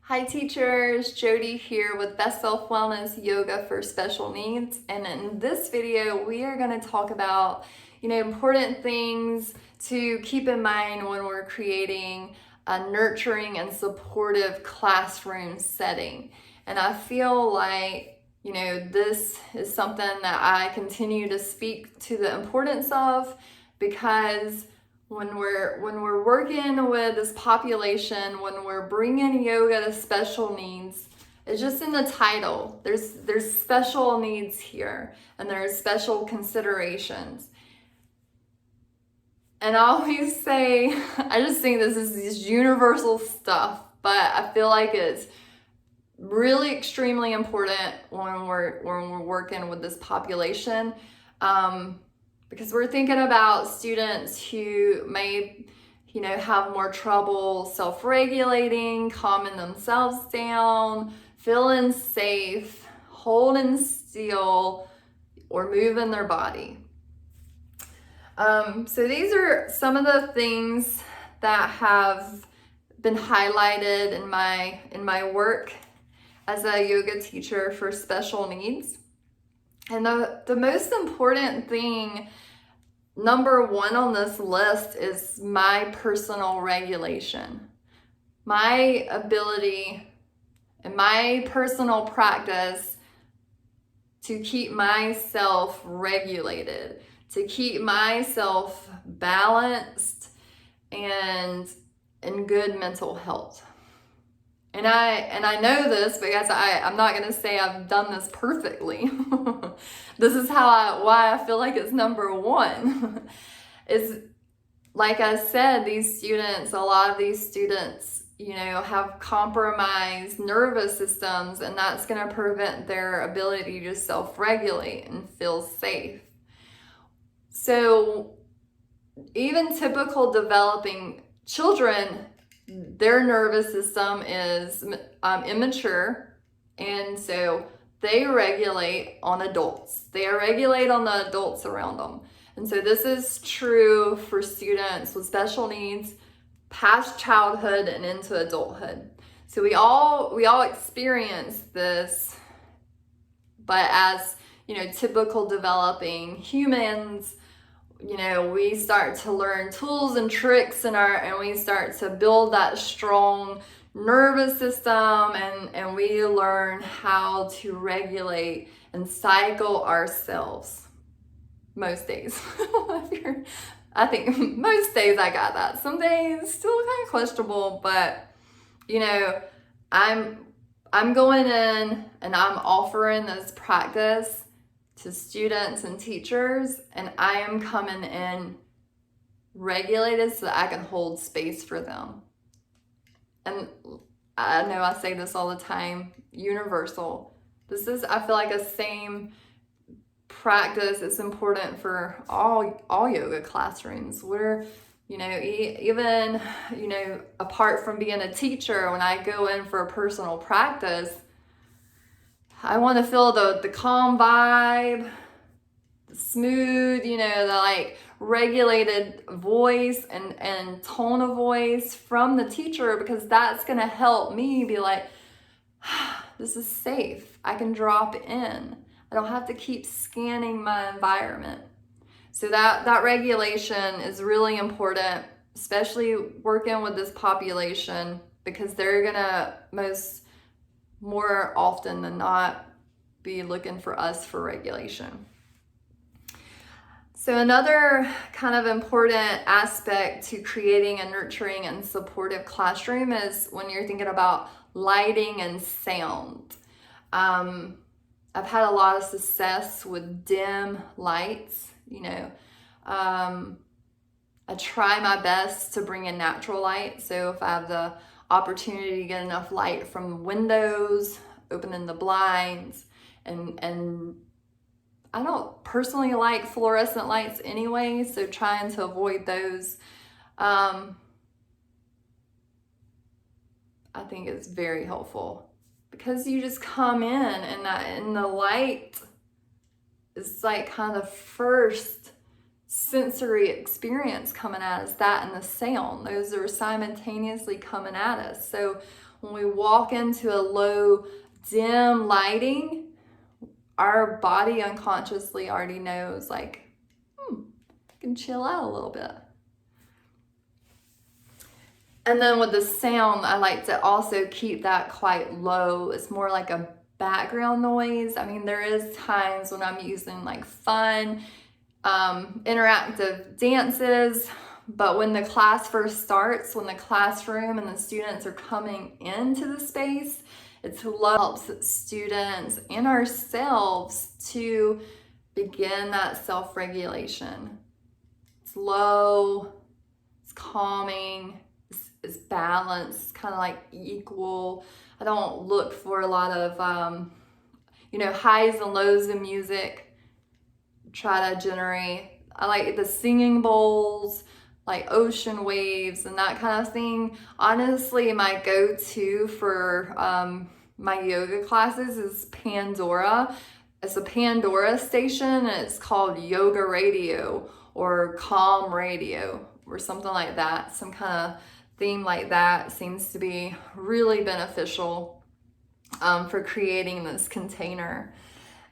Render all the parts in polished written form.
Hi teachers, Jody here with Best Self Wellness Yoga for Special Needs. And in this video, we are going to talk about, important things to keep in mind when we're creating a nurturing and supportive classroom setting. And I feel like, this is something that I continue to speak to the importance of because when we're working with this population, when we're bringing yoga to special needs, it's just in the title. There's special needs here, and there's special considerations. And I always say, I just think this is universal stuff, but I feel like it's really extremely important when we're working with this population. Because we're thinking about students who may, have more trouble self-regulating, calming themselves down, feeling safe, holding still, or moving their body. So these are some of the things that have been highlighted in my work as a yoga teacher for special needs. And the most important thing, number one on this list, is my personal regulation. My ability and my personal practice to keep myself regulated, to keep myself balanced and in good mental health. And I know this because I'm not going to say I've done this perfectly. This is why I feel like it's number one. Is, like I said, a lot of these students, have compromised nervous systems, and that's going to prevent their ability to self-regulate and feel safe. So even typical developing children, their nervous system is immature, and so they regulate on adults. They regulate on the adults around them. And so this is true for students with special needs past childhood and into adulthood. So we all experience this, but as typical developing humans, we start to learn tools and tricks and we start to build that strong nervous system, and we learn how to regulate and cycle ourselves most days. I think most days I got that. Some days still kind of questionable, but I'm going in and I'm offering this practice to students and teachers, and I am coming in regulated so that I can hold space for them. And I know I say this all the time, universal. This is, I feel like, a same practice. It's important for all yoga classrooms. We're, even, apart from being a teacher, when I go in for a personal practice, I want to feel the calm vibe, the smooth, the regulated voice and tone of voice from the teacher, because that's going to help me be like, this is safe. I can drop in. I don't have to keep scanning my environment. So that regulation is really important, especially working with this population, because they're going to more often than not be looking for us for regulation. So another kind of important aspect to creating a nurturing and supportive classroom is when you're thinking about lighting and sound. I've had a lot of success with dim lights. I try my best to bring in natural light. So if I have the opportunity to get enough light from the windows, opening the blinds, and I don't personally like fluorescent lights anyway, so trying to avoid those. I think it's very helpful, because you just come in and the light is like kind of first sensory experience coming at us, that and the sound. Those are simultaneously coming at us. So when we walk into a low, dim lighting, our body unconsciously already knows, like, I can chill out a little bit. And then with the sound, I like to also keep that quite low. It's more like a background noise. I mean, there is times when I'm using like fun, interactive dances, but when the class first starts, when the classroom and the students are coming into the space, it's helps students and ourselves to begin that self-regulation. It's low, it's calming, it's balanced, kind of like equal. I don't look for a lot of, highs and lows in music. Try to generate, I like the singing bowls, like ocean waves and that kind of thing. Honestly, my go-to for my yoga classes is Pandora. It's a Pandora station, and it's called Yoga Radio or Calm Radio or something like that. Some kind of theme like that seems to be really beneficial for creating this container.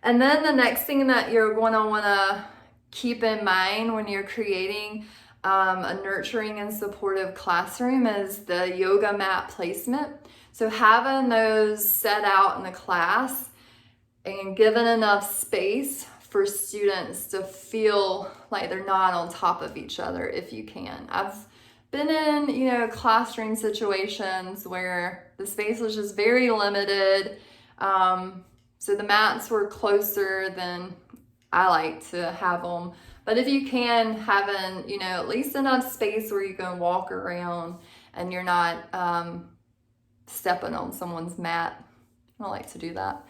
And then the next thing that you're going to want to keep in mind when you're creating a nurturing and supportive classroom is the yoga mat placement. So having those set out in the class and given enough space for students to feel like they're not on top of each other if you can. I've been in, classroom situations where the space was just very limited. So the mats were closer than I like to have them. But if you can, having, at least enough space where you can walk around and you're not stepping on someone's mat. I like to do that.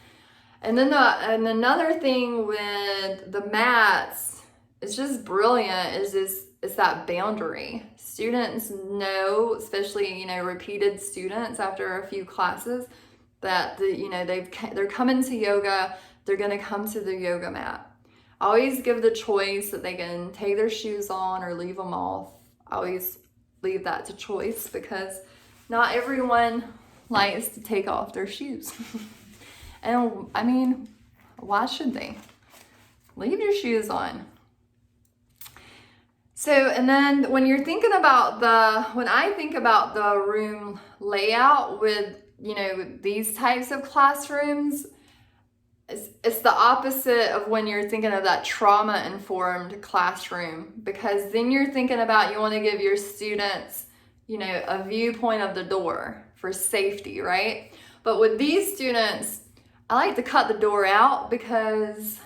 And then another thing with the mats, it's just brilliant, is that boundary. Students know, especially, repeated students after a few classes, that they're coming to yoga, they're gonna come to the yoga mat. I always give the choice that they can take their shoes on or leave them off. I always leave that to choice because not everyone likes to take off their shoes. And I mean, why should they? Leave your shoes on. So, and then when you're thinking about when I think about the room layout with, these types of classrooms, it's the opposite of when you're thinking of that trauma-informed classroom, because then you're thinking about, you want to give your students, a viewpoint of the door for safety, right? But with these students, I like to cut the door out because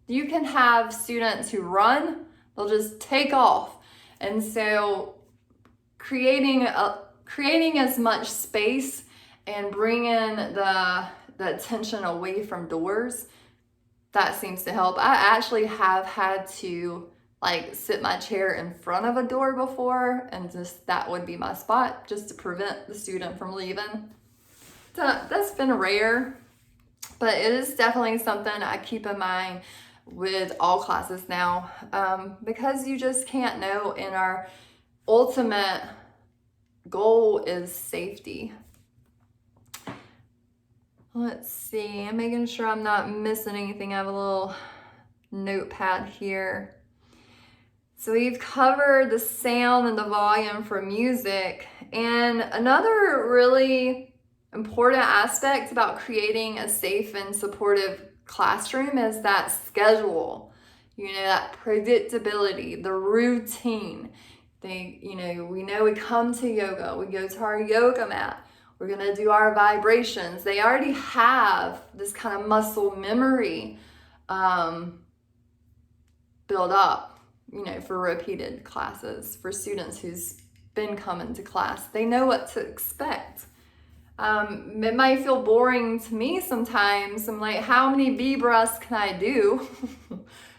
you can have students who run, they'll just take off. And so creating as much space and bringing the attention away from doors, that seems to help. I actually have had to sit my chair in front of a door before, and just that would be my spot just to prevent the student from leaving. So that's been rare, but it is definitely something I keep in mind with all classes now, because you just can't know, and our ultimate goal is safety. Let's see, I'm making sure I'm not missing anything. I have a little notepad here. So we've covered the sound and the volume for music, and another really important aspect about creating a safe and supportive classroom is that schedule, that predictability, the routine. We know we come to yoga, we go to our yoga mat, we're gonna do our vibrations. They already have this kind of muscle memory build up, for repeated classes. For students who's been coming to class, they know what to expect. It might feel boring to me sometimes. I'm like, how many bee breaths can I do?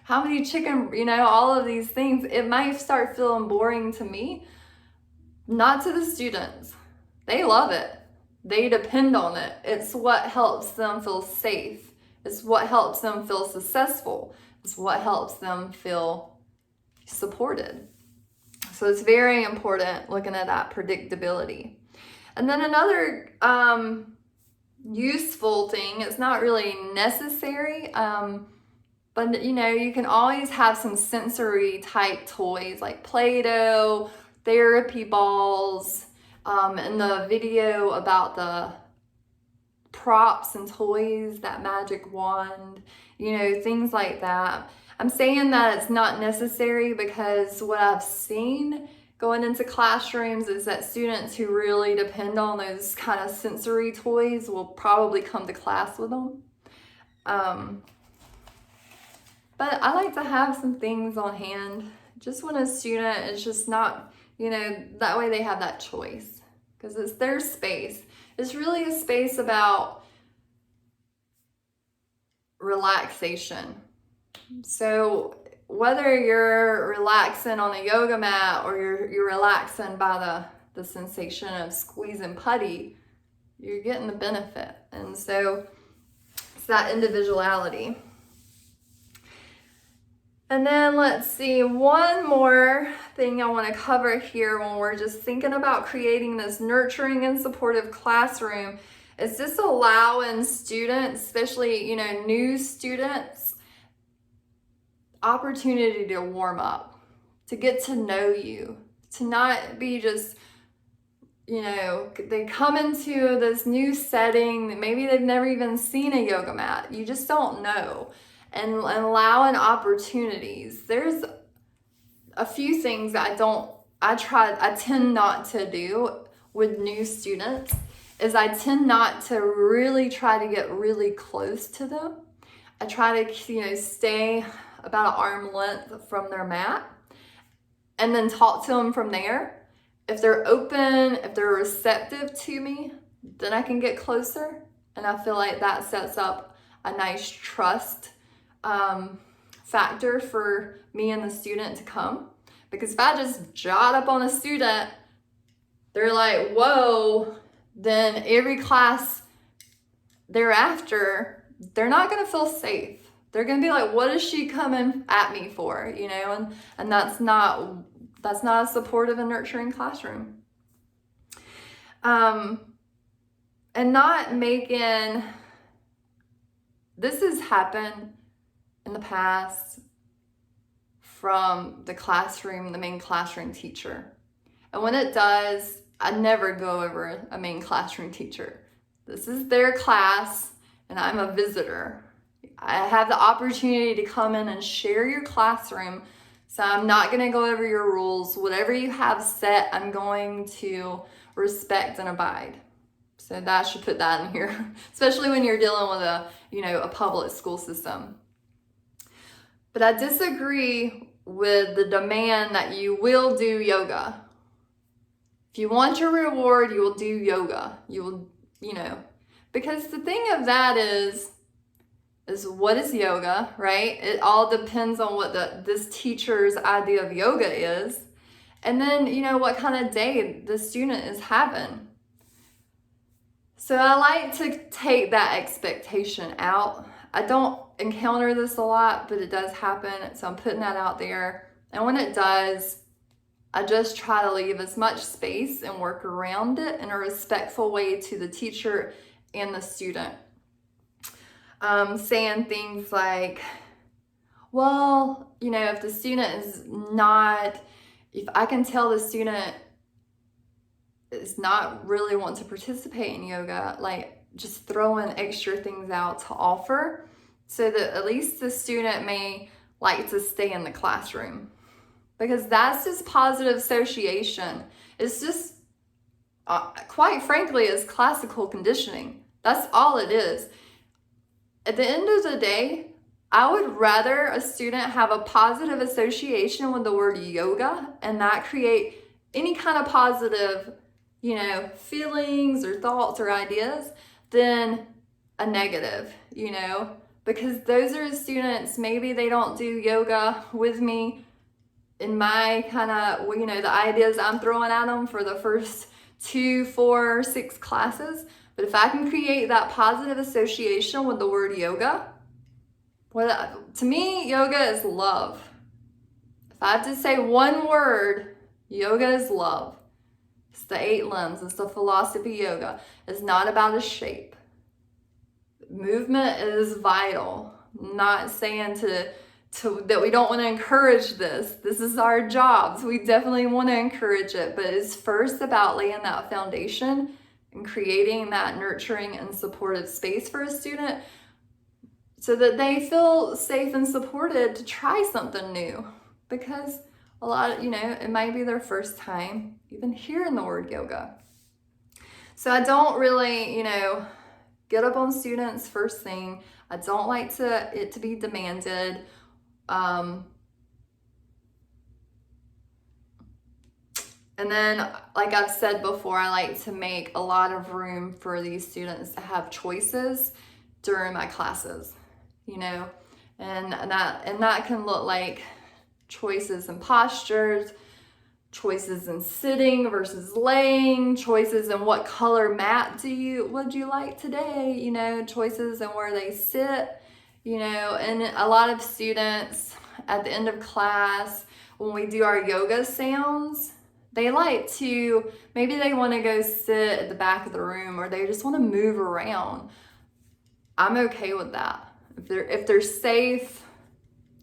How many chicken, all of these things. It might start feeling boring to me. Not to the students. They love it. They depend on it. It's what helps them feel safe. It's what helps them feel successful. It's what helps them feel supported. So it's very important looking at that predictability. And then another useful thing, it's not really necessary, but you can always have some sensory type toys like Play-Doh, therapy balls. In the video about the props and toys, that magic wand, things like that. I'm saying that it's not necessary because what I've seen going into classrooms is that students who really depend on those kind of sensory toys will probably come to class with them. But I like to have some things on hand just when a student is just not, that way they have that choice because it's their space. It's really a space about relaxation. So whether you're relaxing on a yoga mat or you're relaxing by the sensation of squeezing putty, you're getting the benefit. And so it's that individuality. And then let's see, one more thing I want to cover here when we're just thinking about creating this nurturing and supportive classroom is just allowing students, especially, new students, opportunity to warm up, to get to know you, to not be just, they come into this new setting, maybe they've never even seen a yoga mat, you just don't know. And allowing opportunities. There's a few things that I tend not to do with new students is I tend not to really try to get really close to them. I try to, stay about an arm length from their mat and then talk to them from there. If they're open, if they're receptive to me, then I can get closer. And I feel like that sets up a nice trust factor for me and the student to come. Because if I just jot up on a student, they're like, whoa, then every class thereafter, they're not going to feel safe. They're going to be like, what is she coming at me for? And that's not a supportive and nurturing classroom. And not making, this has happened in the past from the main classroom teacher. And when it does, I never go over a main classroom teacher. This is their class and I'm a visitor. I have the opportunity to come in and share your classroom. So I'm not going to go over your rules. Whatever you have set, I'm going to respect and abide. So that should put that in here, especially when you're dealing with a public school system. But I disagree with the demand that you will do yoga. If you want your reward, you will do yoga. You will, because the thing of that is what is yoga, right? It all depends on what this teacher's idea of yoga is. And then, what kind of day the student is having. So I like to take that expectation out. I don't encounter this a lot, but it does happen. So I'm putting that out there. And when it does, I just try to leave as much space and work around it in a respectful way to the teacher and the student. Saying things like, well, if the student is not, if I can tell the student is not really want to participate in yoga, like just throwing extra things out to offer so that at least the student may like to stay in the classroom. Because that's just positive association. It's just, quite frankly, it's classical conditioning. That's all it is. At the end of the day, I would rather a student have a positive association with the word yoga and that create any kind of positive, feelings or thoughts or ideas than a negative, because those are students, maybe they don't do yoga with me in my kind of, the ideas I'm throwing at them for the first 2, 4, 6 classes. But if I can create that positive association with the word yoga, to me, yoga is love. If I have to say one word, yoga is love. It's the 8 limbs. It's the philosophy yoga. It's not about a shape. Movement is vital. I'm not saying that we don't want to encourage this. This is our jobs. We definitely want to encourage it, but it's first about laying that foundation and creating that nurturing and supportive space for a student so that they feel safe and supported to try something new. Because a lot of, it might be their first time even hearing the word yoga. So I don't really, get up on students first thing. I don't like it to be demanded. And then, like I've said before, I like to make a lot of room for these students to have choices during my classes, and that can look like choices in postures, choices in sitting versus laying, choices in what color mat would you like today, choices in where they sit, and a lot of students at the end of class, when we do our yoga sounds, they like to, maybe they want to go sit at the back of the room or they just want to move around. I'm okay with that. If they're safe,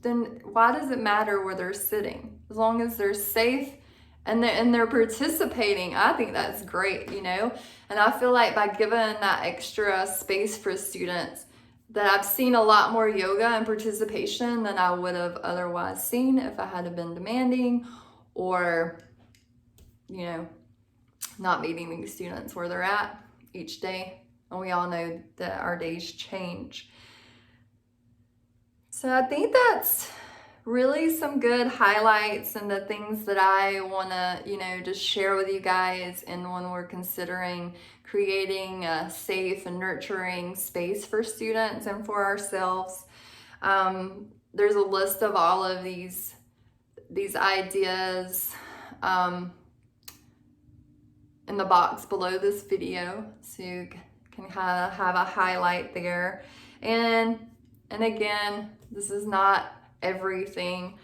then why does it matter where they're sitting? As long as they're safe and they're participating, I think that's great, And I feel like by giving that extra space for students, that I've seen a lot more yoga and participation than I would have otherwise seen if I had been demanding or, not meeting these students where they're at each day. And we all know that our days change. So I think that's really some good highlights and the things that I want to, just share with you guys. And when we're considering creating a safe and nurturing space for students and for ourselves, there's a list of all of these ideas in the box below this video, so you can kind of have a highlight there. And again, this is not everything.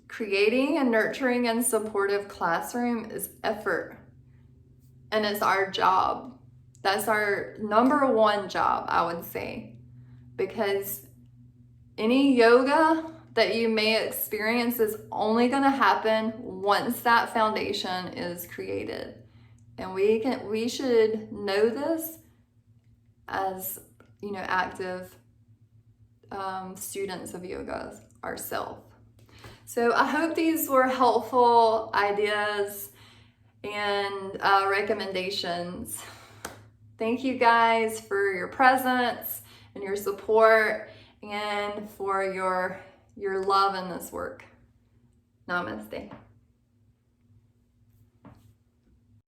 Creating a nurturing and supportive classroom is effort, and it's our job. That's our number one job, I would say, because any yoga that you may experience is only going to happen once that foundation is created. And we should know this as, active students of yoga ourselves. So I hope these were helpful ideas and recommendations. Thank you guys for your presence and your support and for your love in this work. Namaste.